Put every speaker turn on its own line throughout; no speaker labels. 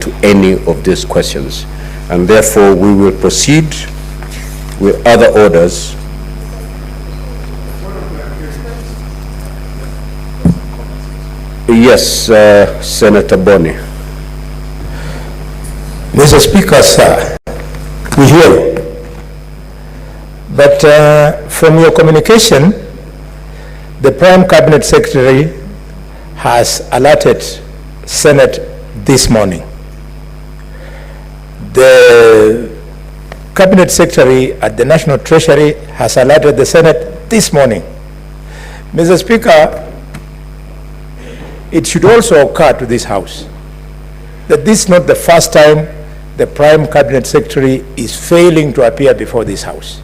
to any of these questions. And therefore, we will proceed with other orders. Yes, Senator Boni.
Mr. Speaker, sir, we hear you. But from your communication, the Prime Cabinet Secretary has alerted Senate this morning. The Cabinet Secretary at the National Treasury has alerted the Senate this morning. Mr. Speaker, it should also occur to this House that this is not the first time the Prime Cabinet Secretary is failing to appear before this House.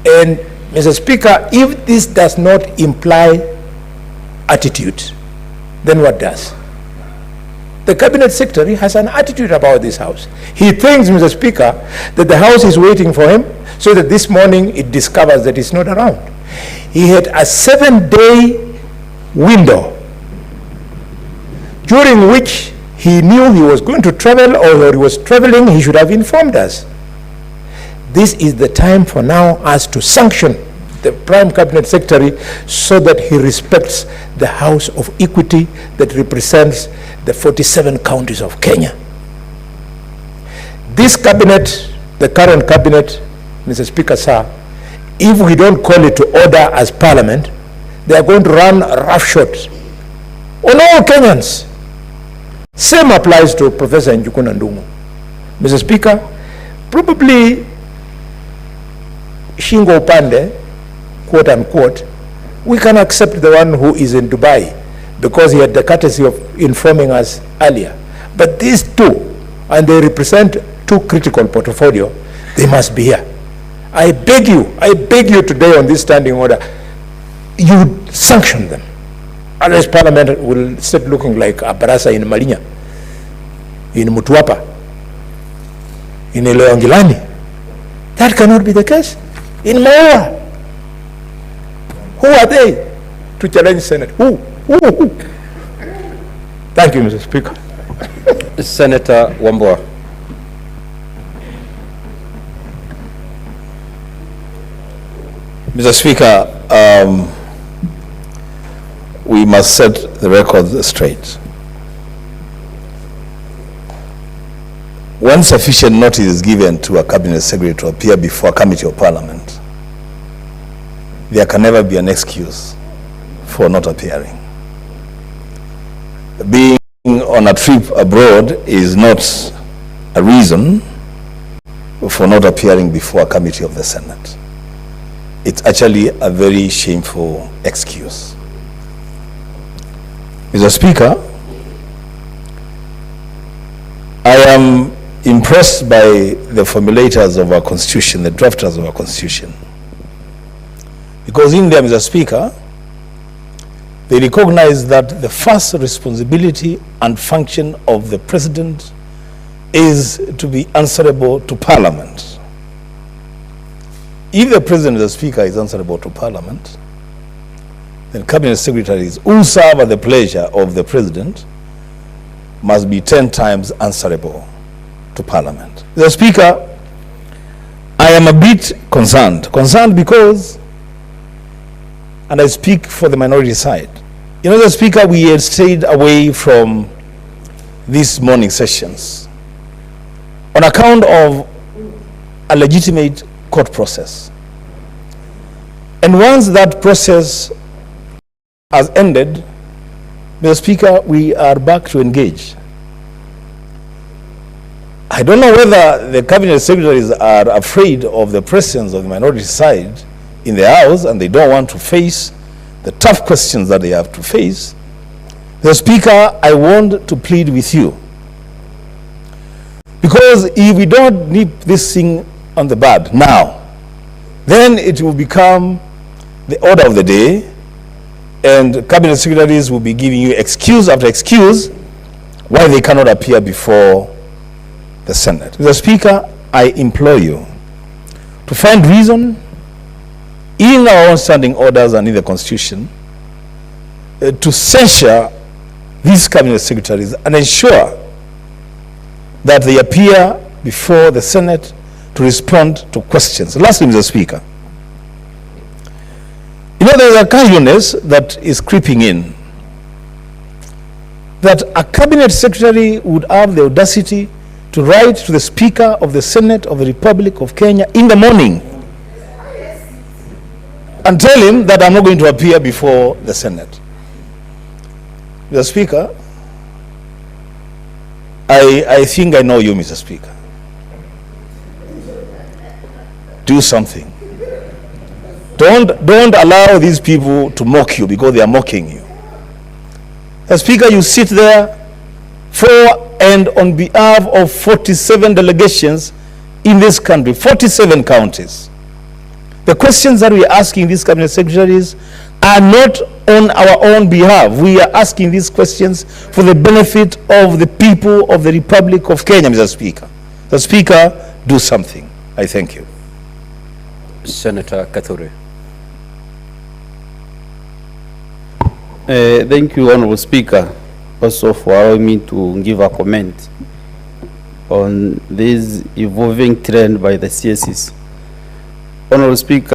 And Mr. Speaker, if this does not imply attitude, then what does? The Cabinet Secretary has an attitude about this House. He thinks, Mr. Speaker, that the House is waiting for him so that this morning it discovers that he's not around. He had a 7-day window during which he knew he was going to travel, or he was traveling. He should have informed us. This is the time for now us to sanction the Prime Cabinet Secretary so that he respects the House of Equity that represents the 47 counties of Kenya. This cabinet, the current cabinet, Mr. Speaker, sir, if we don't call it to order as Parliament, they are going to run roughshod on all Kenyans. Same applies to Professor Njukuna Ndung'u. Mr. Speaker, probably Shingo Upande, quote unquote, we can accept the one who is in Dubai because he had the courtesy of informing us earlier. But these two, and they represent two critical portfolio, they must be here. I beg you today on this standing order, you sanction them. Otherwise Parliament will start looking like a barasa in Malinya, in Mutuapa, in Iloangilani. That cannot be the case. In Manyora, who are they to challenge Senate? Who? Thank you, Mr. Speaker.
Senator Wambua.
Mr. Speaker, we must set the record straight. When sufficient notice is given to a cabinet secretary to appear before a committee of parliament, there can never be an excuse for not appearing. Being on a trip abroad is not a reason for not appearing before a committee of the Senate. It's actually a very shameful excuse. Mr. Speaker, I am impressed by the formulators of our constitution, the drafters of our constitution, because in there, Mr. Speaker, they recognize that the first responsibility and function of the president is to be answerable to Parliament. If the president, Mr. Speaker, is answerable to Parliament, then cabinet secretaries who serve at the pleasure of the president must be 10 times answerable to Parliament. Mr. Speaker, I am a bit concerned because, and I speak for the minority side, you know, Mr. Speaker, we had stayed away from these morning sessions on account of a legitimate court process. And once that process has ended, Mr. Speaker, we are back to engage. I don't know whether the cabinet secretaries are afraid of the presence of the minority side in the House and they don't want to face the tough questions that they have to face. Mr. Speaker, I want to plead with you, because if we don't nip this thing on the bud now, then it will become the order of the day, and cabinet secretaries will be giving you excuse after excuse why they cannot appear before the Senate. Mr. Speaker, I implore you to find reason in our own standing orders and in the Constitution to censure these cabinet secretaries and ensure that they appear before the Senate to respond to questions. Lastly, Mr. Speaker, you know, there is a casualness that is creeping in, that a cabinet secretary would have the audacity to write to the Speaker of the Senate of the Republic of Kenya in the morning and tell him that I'm not going to appear before the Senate. Mr. Speaker, I think I know you, Mr. Speaker. Do something. Don't allow these people to mock you because they are mocking you. Mr. Speaker, you sit there and on behalf of 47 delegations in this country, 47 counties. The questions that we are asking these cabinet secretaries are not on our own behalf. We are asking these questions for the benefit of the people of the Republic of Kenya, Mr. Speaker. Mr. Speaker, do something. I thank you.
Senator Kathure.
Thank you, Honorable Speaker, also for allowing me to give a comment on this evolving trend by the CSEs. Honorable Speaker,